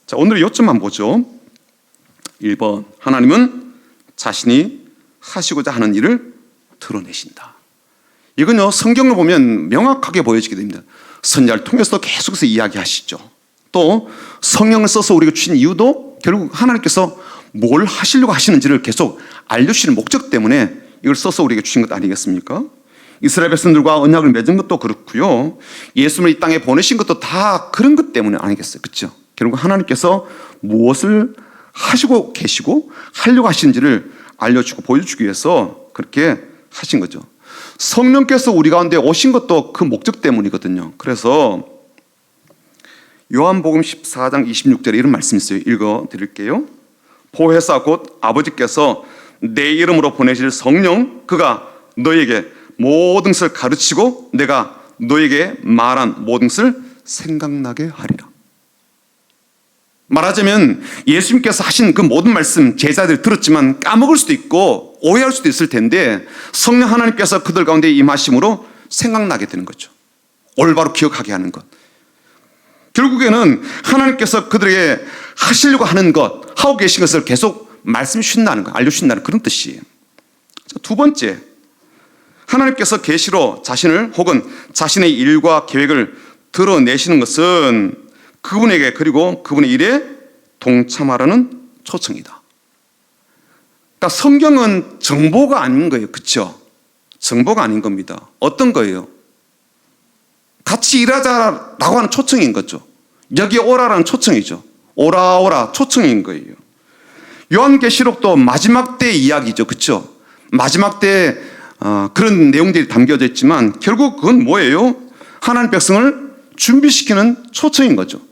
자, 오늘 요점만 보죠. 1번, 하나님은 자신이 하시고자 하는 일을 드러내신다. 이건요, 성경을 보면 명확하게 보여지게 됩니다. 선지자를 통해서도 계속해서 이야기하시죠. 또 성령을 써서 우리가 주신 이유도 결국 하나님께서 뭘 하시려고 하시는지를 계속 알려주시는 목적 때문에 이걸 써서 우리에게 주신 것 아니겠습니까? 이스라엘 백성들과 언약을 맺은 것도 그렇고요, 예수님을 이 땅에 보내신 것도 다 그런 것 때문에 아니겠어요? 그렇죠? 결국 하나님께서 무엇을 하시고 계시고 하려고 하시는지를 알려주고 보여주기 위해서 그렇게 하신 거죠. 성령께서 우리 가운데 오신 것도 그 목적 때문이거든요. 그래서 요한복음 14장 26절에 이런 말씀이 있어요. 읽어드릴게요. 보혜사 곧 아버지께서 내 이름으로 보내실 성령, 그가 너에게 모든 것을 가르치고 내가 너에게 말한 모든 것을 생각나게 하리라. 말하자면 예수님께서 하신 그 모든 말씀 제자들이 들었지만 까먹을 수도 있고 오해할 수도 있을 텐데 성령 하나님께서 그들 가운데 임하심으로 생각나게 되는 거죠. 올바로 기억하게 하는 것. 결국에는 하나님께서 그들에게 하시려고 하는 것, 하고 계신 것을 계속 말씀해 주신다는 것, 알려주신다는 그런 뜻이에요. 두 번째, 하나님께서 계시로 자신을 혹은 자신의 일과 계획을 드러내시는 것은 그분에게 그리고 그분의 일에 동참하라는 초청이다. 그러니까 성경은 정보가 아닌 거예요. 그렇죠? 정보가 아닌 겁니다. 어떤 거예요? 같이 일하자라고 하는 초청인 거죠. 여기 오라라는 초청이죠. 오라 오라 초청인 거예요. 요한계시록도 마지막 때의 이야기죠. 그렇죠? 마지막 때 그런 내용들이 담겨져 있지만 결국 그건 뭐예요? 하나님 백성을 준비시키는 초청인 거죠.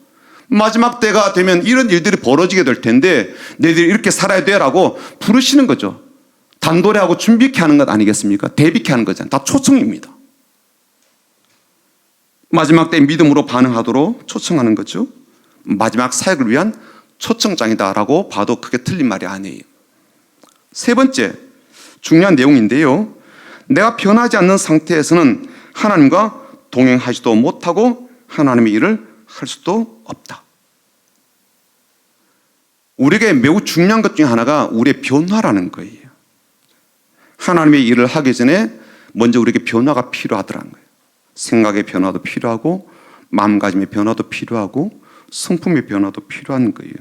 마지막 때가 되면 이런 일들이 벌어지게 될 텐데 너희들이 이렇게 살아야 돼라고 부르시는 거죠. 단도리하고 준비케 하는 것 아니겠습니까? 대비케 하는 거잖아요. 다 초청입니다. 마지막 때 믿음으로 반응하도록 초청하는 거죠. 마지막 사역을 위한 초청장이다라고 봐도 크게 틀린 말이 아니에요. 세 번째 중요한 내용인데요, 내가 변하지 않는 상태에서는 하나님과 동행하지도 못하고 하나님의 일을 할 수도 없다. 우리에게 매우 중요한 것 중에 하나가 우리의 변화라는 거예요. 하나님의 일을 하기 전에 먼저 우리에게 변화가 필요하더라는 거예요. 생각의 변화도 필요하고 마음가짐의 변화도 필요하고 성품의 변화도 필요한 거예요.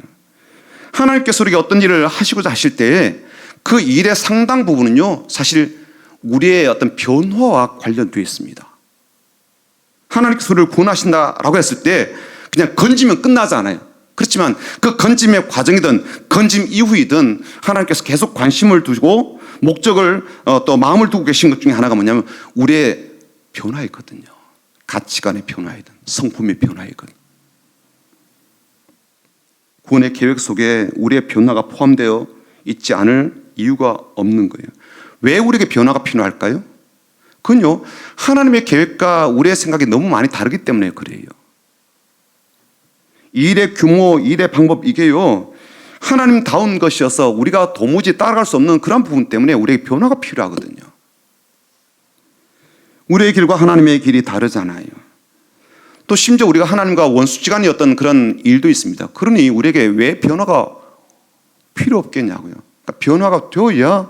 하나님께서 우리에게 어떤 일을 하시고자 하실 때에 그 일의 상당 부분은요, 사실 우리의 어떤 변화와 관련되어 있습니다. 하나님께서 우리를 구원하신다라고 했을 때 그냥 건지면 끝나잖아요. 그렇지만 그 건짐의 과정이든 건짐 이후이든 하나님께서 계속 관심을 두고 목적을 또 마음을 두고 계신 것 중에 하나가 뭐냐면 우리의 변화이거든요. 가치관의 변화이든 성품의 변화이든. 구원의 계획 속에 우리의 변화가 포함되어 있지 않을 이유가 없는 거예요. 왜 우리에게 변화가 필요할까요? 그건요, 하나님의 계획과 우리의 생각이 너무 많이 다르기 때문에 그래요. 일의 규모, 일의 방법, 이게요, 하나님다운 것이어서 우리가 도무지 따라갈 수 없는 그런 부분 때문에 우리에게 변화가 필요하거든요. 우리의 길과 하나님의 길이 다르잖아요. 또 심지어 우리가 하나님과 원수지간이 어떤 그런 일도 있습니다. 그러니 우리에게 왜 변화가 필요 없겠냐고요. 그러니까 변화가 되어야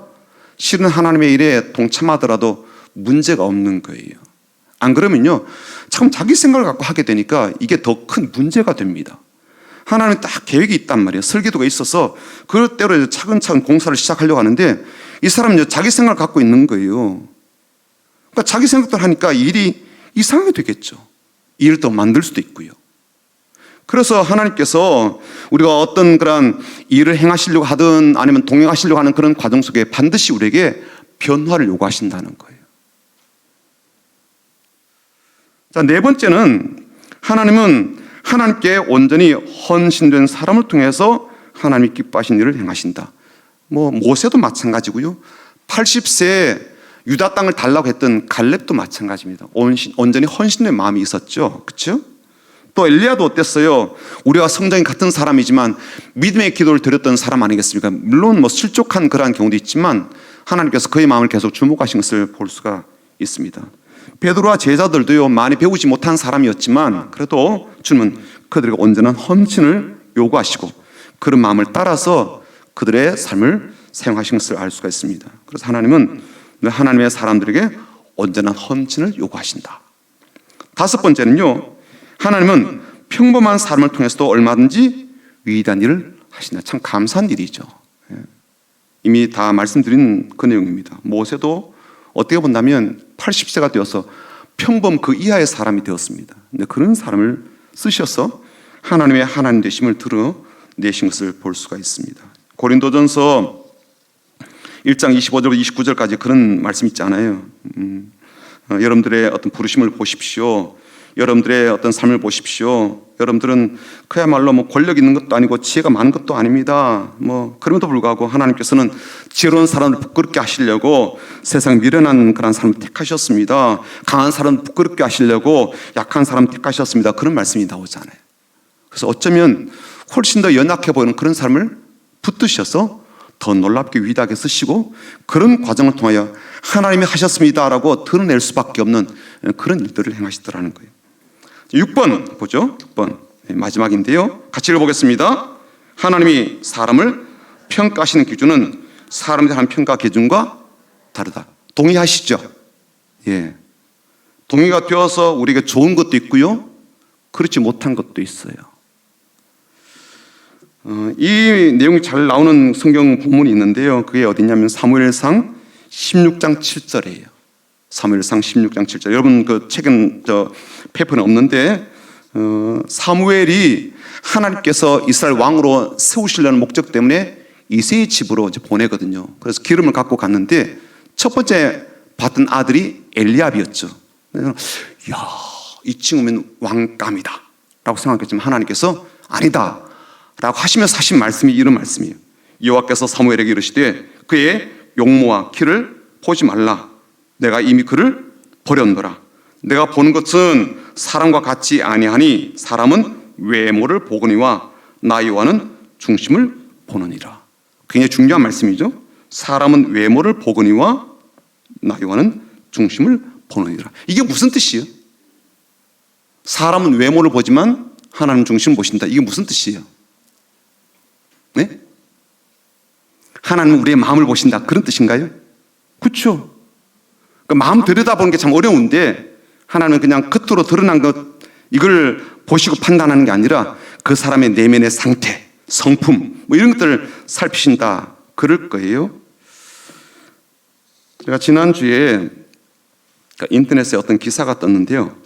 실은 하나님의 일에 동참하더라도 문제가 없는 거예요. 안 그러면요, 참 자기 생각을 갖고 하게 되니까 이게 더 큰 문제가 됩니다. 하나님 딱 계획이 있단 말이에요. 설계도가 있어서 그대로 차근차근 공사를 시작하려고 하는데 이 사람은 자기 생각을 갖고 있는 거예요. 그러니까 자기 생각대로 하니까 일이 이상하게 되겠죠. 일을 더 만들 수도 있고요. 그래서 하나님께서 우리가 어떤 그런 일을 행하시려고 하든 아니면 동행하시려고 하는 그런 과정 속에 반드시 우리에게 변화를 요구하신다는 거예요. 자, 네 번째는 하나님은 하나님께 온전히 헌신된 사람을 통해서 하나님이 기뻐하신 일을 행하신다. 모세도 마찬가지고요. 80세에 유다 땅을 달라고 했던 갈렙도 마찬가지입니다. 온전히 헌신된 마음이 있었죠. 그렇죠? 또 엘리야도 어땠어요? 우리와 성장이 같은 사람이지만 믿음의 기도를 드렸던 사람 아니겠습니까? 물론 실족한 그러한 경우도 있지만 하나님께서 그의 마음을 계속 주목하신 것을 볼 수가 있습니다. 베드로와 제자들도요, 많이 배우지 못한 사람이었지만 그래도 주님은 그들에게 온전한 헌신을 요구하시고 그런 마음을 따라서 그들의 삶을 사용하신 것을 알 수가 있습니다. 그래서 하나님은 하나님의 사람들에게 온전한 헌신을 요구하신다. 다섯 번째는요, 하나님은 평범한 삶을 통해서도 얼마든지 위대한 일을 하신다. 참 감사한 일이죠. 이미 다 말씀드린 그 내용입니다. 모세도 어떻게 본다면 80세가 되어서 평범 그 이하의 사람이 되었습니다. 근데 그런 사람을 쓰셔서 하나님의 하나님 되심을 드러내신 것을 볼 수가 있습니다. 고린도전서 1장 25절부터 29절까지 그런 말씀 있잖아요. 여러분들의 어떤 부르심을 보십시오. 여러분들의 어떤 삶을 보십시오. 여러분들은 그야말로 권력 있는 것도 아니고 지혜가 많은 것도 아닙니다. 그럼에도 불구하고 하나님께서는 지혜로운 사람을 부끄럽게 하시려고 세상 미련한 그런 사람을 택하셨습니다. 강한 사람을 부끄럽게 하시려고 약한 사람을 택하셨습니다. 그런 말씀이 나오잖아요. 그래서 어쩌면 훨씬 더 연약해 보이는 그런 사람을 붙드셔서 더 놀랍게 위대하게 쓰시고 그런 과정을 통하여 하나님이 하셨습니다라고 드러낼 수밖에 없는 그런 일들을 행하시더라는 거예요. 6번 보죠. 6번 마지막인데요. 같이 읽어보겠습니다. 하나님이 사람을 평가하시는 기준은 사람들이 하는 평가 기준과 다르다. 동의하시죠? 예. 동의가 되어서 우리에게 좋은 것도 있고요, 그렇지 못한 것도 있어요. 이 내용이 잘 나오는 성경 본문이 있는데요. 그게 어디냐면 사무엘상 16장 7절이에요. 사무엘상 16장 7절. 여러분 그 책은 페이퍼는 없는데 사무엘이 하나님께서 이스라엘 왕으로 세우시려는 목적 때문에 이새의 집으로 이제 보내거든요. 그래서 기름을 갖고 갔는데 첫 번째 받은 아들이 엘리압이었죠. 야, 이 친구면 왕감이다 라고 생각했지만 하나님께서 아니다 라고 하시면서 하신 말씀이 이런 말씀이에요. 여호와께서 사무엘에게 이르시되 그의 용모와 키를 보지 말라. 내가 이미 그를 버렸노라. 내가 보는 것은 사람과 같지 아니하니 사람은 외모를 보거니와 나 여호와는 중심을 보느니라. 굉장히 중요한 말씀이죠. 사람은 외모를 보거니와 나 여호와는 중심을 보느니라. 이게 무슨 뜻이에요? 사람은 외모를 보지만 하나님 중심을 보신다. 이게 무슨 뜻이에요? 네? 하나님은 우리의 마음을 보신다. 그런 뜻인가요? 그렇죠. 그러니까 마음 들여다보는 게 참 어려운데 하나님은 그냥 겉으로 드러난 것 이걸 보시고 판단하는 게 아니라 그 사람의 내면의 상태, 성품 이런 것들을 살피신다. 그럴 거예요. 제가 지난주에 인터넷에 어떤 기사가 떴는데요.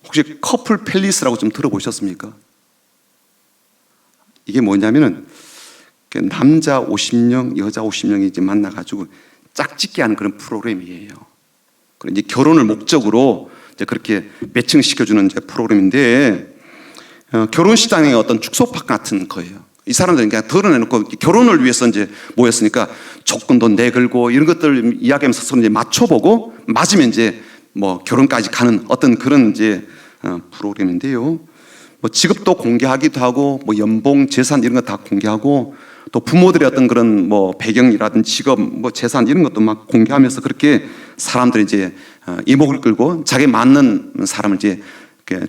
혹시 커플 팰리스라고 좀 들어보셨습니까? 이게 뭐냐면은 남자 50명, 여자 50명이 이제 만나가지고 짝짓기 하는 그런 프로그램이에요. 그리고 이제 결혼을 목적으로 이제 그렇게 매칭시켜주는 이제 프로그램인데, 결혼식장의 어떤 축소판 같은 거예요. 이 사람들은 그냥 드러내놓고 결혼을 위해서 이제 모였으니까 조건도 내걸고 이런 것들 이야기하면서 서로 이제 맞춰보고 맞으면 이제 뭐 결혼까지 가는 어떤 그런 이제 프로그램인데요. 뭐 직업도 공개하기도 하고 뭐 연봉, 재산 이런 거 다 공개하고 또 부모들의 어떤 그런 뭐 배경이라든지 직업, 뭐 재산 이런 것도 막 공개하면서 그렇게 사람들이 이제 이목을 끌고 자기에 맞는 사람을 이제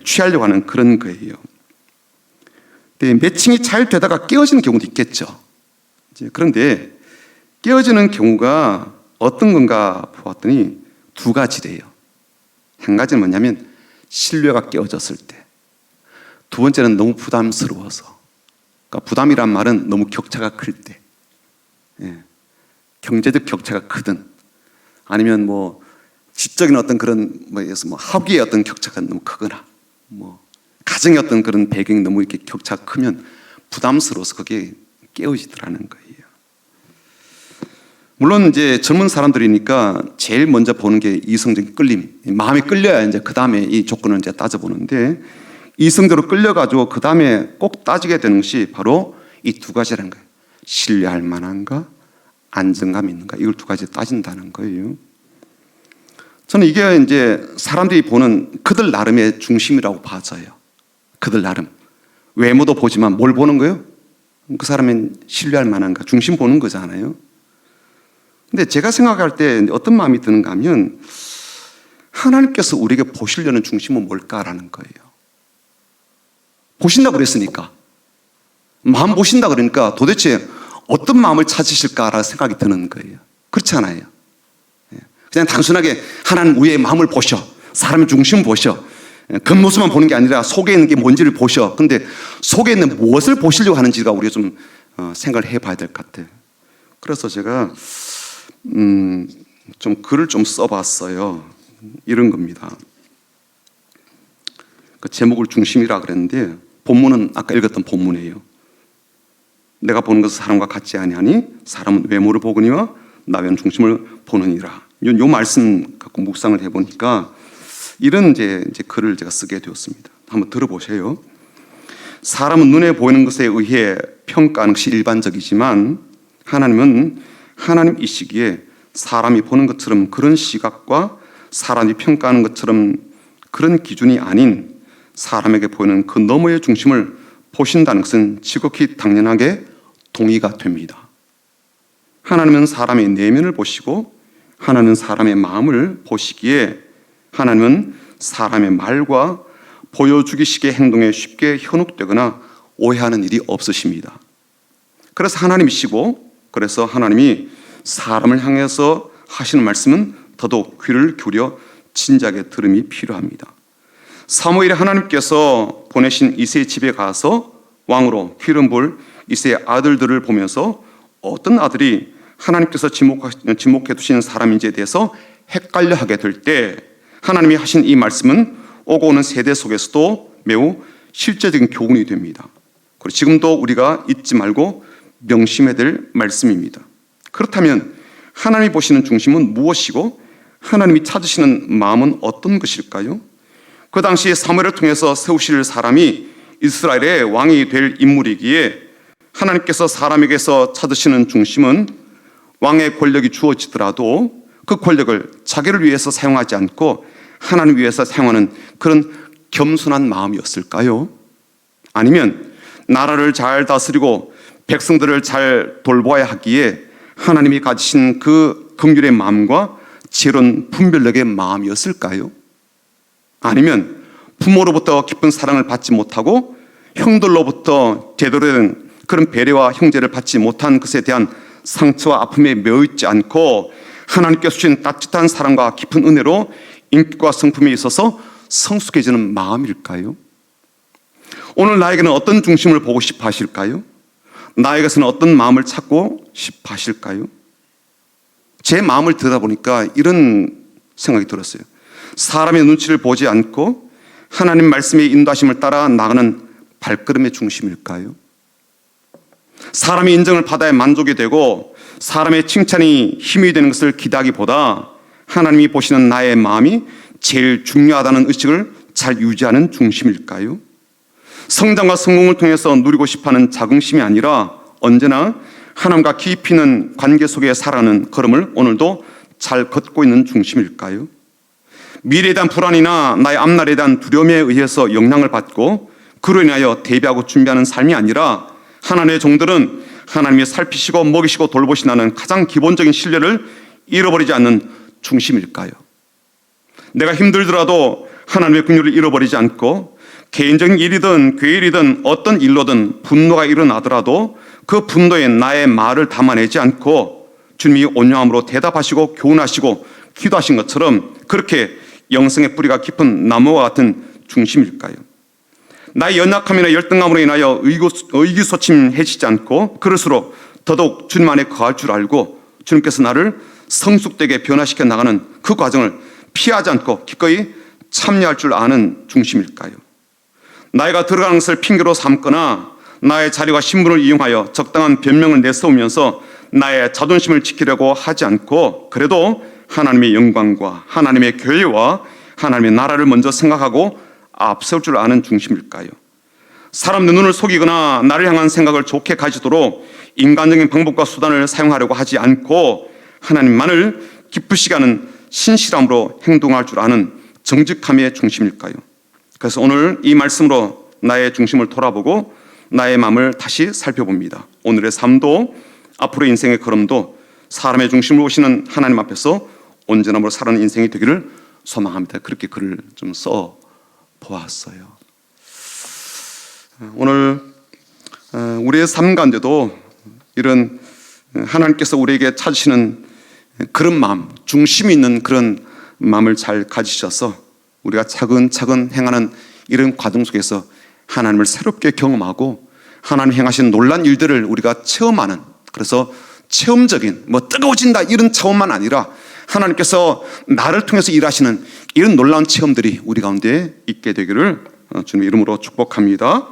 취하려고 하는 그런 거예요. 근데 매칭이 잘 되다가 깨어지는 경우도 있겠죠. 그런데 깨어지는 경우가 어떤 건가 보았더니 두 가지래요. 한 가지는 뭐냐면 신뢰가 깨어졌을 때. 두 번째는 너무 부담스러워서. 그러니까 부담이란 말은 너무 격차가 클 때. 경제적 격차가 크든 아니면 뭐 지적인 어떤 그런 뭐 학위의 어떤 격차가 너무 크거나 뭐 가정의 어떤 그런 배경이 너무 이렇게 격차가 크면 부담스러워서 그게 깨어지더라는 거예요. 물론 이제 젊은 사람들이니까 제일 먼저 보는 게 이성적인 끌림, 마음이 끌려야 이제 그 다음에 이 조건을 이제 따져보는데 이성적으로 끌려가지고 그 다음에 꼭 따지게 되는 것이 바로 이 두 가지라는 거예요. 신뢰할 만한가, 안정감 있는가, 이걸 두 가지 따진다는 거예요. 저는 이게 이제 사람들이 보는 그들 나름의 중심이라고 봐져요. 그들 나름. 외모도 보지만 뭘 보는 거예요? 그 사람은 신뢰할 만한가, 중심 보는 거잖아요. 근데 제가 생각할 때 어떤 마음이 드는가 하면 하나님께서 우리에게 보시려는 중심은 뭘까라는 거예요. 보신다고 그랬으니까. 마음 보신다 그러니까 도대체 어떤 마음을 찾으실까라는 생각이 드는 거예요. 그렇지 않아요. 그냥 단순하게 하나님 우리의 마음을 보셔. 사람의 중심을 보셔. 겉모습만 보는 게 아니라 속에 있는 게 뭔지를 보셔. 근데 속에 있는 무엇을 보시려고 하는지가 우리가 좀 생각을 해봐야 될 것 같아요. 그래서 제가 좀 글을 좀 써봤어요. 이런 겁니다. 그 제목을 중심이라 그랬는데 본문은 아까 읽었던 본문이에요. 내가 보는 것은 사람과 같지 아니하니 사람은 외모를 보거니와 나 외는 중심을 보느니라. 요 말씀 갖고 묵상을 해보니까 이런 이제 글을 제가 쓰게 되었습니다. 한번 들어보세요. 사람은 눈에 보이는 것에 의해 평가하는 것이 일반적이지만 하나님은 하나님이시기에 사람이 보는 것처럼 그런 시각과 사람이 평가하는 것처럼 그런 기준이 아닌 사람에게 보이는 그 너머의 중심을 보신다는 것은 지극히 당연하게 동의가 됩니다. 하나님은 사람의 내면을 보시고 하나님은 사람의 마음을 보시기에 하나님은 사람의 말과 보여주기식의 행동에 쉽게 현혹되거나 오해하는 일이 없으십니다. 그래서 하나님이시고 그래서 하나님이 사람을 향해서 하시는 말씀은 더더욱 귀를 기울여 진작에 들음이 필요합니다. 사무엘이 하나님께서 보내신 이새의 집에 가서 왕으로 기름 부을 이새의 아들들을 보면서 어떤 아들이 하나님께서 지목해 두신 사람인지에 대해서 헷갈려 하게 될 때 하나님이 하신 이 말씀은 오고 오는 세대 속에서도 매우 실제적인 교훈이 됩니다. 그리고 지금도 우리가 잊지 말고 명심해야 될 말씀입니다. 그렇다면 하나님이 보시는 중심은 무엇이고 하나님이 찾으시는 마음은 어떤 것일까요? 그 당시 사무엘을 통해서 세우실 사람이 이스라엘의 왕이 될 인물이기에 하나님께서 사람에게서 찾으시는 중심은 왕의 권력이 주어지더라도 그 권력을 자기를 위해서 사용하지 않고 하나님 위해서 사용하는 그런 겸손한 마음이었을까요? 아니면 나라를 잘 다스리고 백성들을 잘 돌보아야 하기에 하나님이 가지신 그 긍휼의 마음과 지혜로운 분별력의 마음이었을까요? 아니면 부모로부터 깊은 사랑을 받지 못하고 형들로부터 제대로 된 그런 배려와 형제를 받지 못한 것에 대한 상처와 아픔에 매여있지 않고 하나님께서 주신 따뜻한 사랑과 깊은 은혜로 인격과 성품에 있어서 성숙해지는 마음일까요? 오늘 나에게는 어떤 중심을 보고 싶어 하실까요? 나에게서는 어떤 마음을 찾고 싶어 하실까요? 제 마음을 들여다보니까 이런 생각이 들었어요. 사람의 눈치를 보지 않고 하나님 말씀의 인도하심을 따라 나가는 발걸음의 중심일까요? 사람의 인정을 받아야 만족이 되고 사람의 칭찬이 힘이 되는 것을 기대하기보다 하나님이 보시는 나의 마음이 제일 중요하다는 의식을 잘 유지하는 중심일까요? 성장과 성공을 통해서 누리고 싶어하는 자긍심이 아니라 언제나 하나님과 깊이 있는 관계 속에 살아가는 걸음을 오늘도 잘 걷고 있는 중심일까요? 미래에 대한 불안이나 나의 앞날에 대한 두려움에 의해서 영향을 받고 그로 인하여 대비하고 준비하는 삶이 아니라 하나님의 종들은 하나님이 살피시고 먹이시고 돌보신다는 가장 기본적인 신뢰를 잃어버리지 않는 중심일까요? 내가 힘들더라도 하나님의 긍휼을 잃어버리지 않고 개인적인 일이든 교회 일이든 어떤 일로든 분노가 일어나더라도 그 분노에 나의 말을 담아내지 않고 주님이 온유함으로 대답하시고 교훈하시고 기도하신 것처럼 그렇게 영성의 뿌리가 깊은 나무와 같은 중심일까요? 나의 연약함이나 열등감으로 인하여 의기소침해지지 않고 그럴수록 더더욱 주님 안에 거할 줄 알고 주님께서 나를 성숙되게 변화시켜 나가는 그 과정을 피하지 않고 기꺼이 참여할 줄 아는 중심일까요? 나이가 들어가는 것을 핑계로 삼거나 나의 자리와 신분을 이용하여 적당한 변명을 내세우면서 나의 자존심을 지키려고 하지 않고 그래도 하나님의 영광과 하나님의 교회와 하나님의 나라를 먼저 생각하고 앞세울 줄 아는 중심일까요? 사람의 눈을 속이거나 나를 향한 생각을 좋게 가지도록 인간적인 방법과 수단을 사용하려고 하지 않고 하나님만을 기쁘시게 하는 신실함으로 행동할 줄 아는 정직함의 중심일까요? 그래서 오늘 이 말씀으로 나의 중심을 돌아보고 나의 마음을 다시 살펴봅니다. 오늘의 삶도 앞으로의 인생의 걸음도 사람의 중심을 오시는 하나님 앞에서 온전함으로 살아가는 인생이 되기를 소망합니다. 그렇게 글을 좀 써 보았어요. 오늘 우리의 삶 가운데도 이런 하나님께서 우리에게 찾으시는 그런 마음, 중심이 있는 그런 마음을 잘 가지셔서 우리가 차근차근 행하는 이런 과정 속에서 하나님을 새롭게 경험하고 하나님 행하신 놀라운 일들을 우리가 체험하는, 그래서 체험적인 뜨거워진다 이런 체험만 아니라 하나님께서 나를 통해서 일하시는 이런 놀라운 체험들이 우리 가운데 있게 되기를 주님의 이름으로 축복합니다.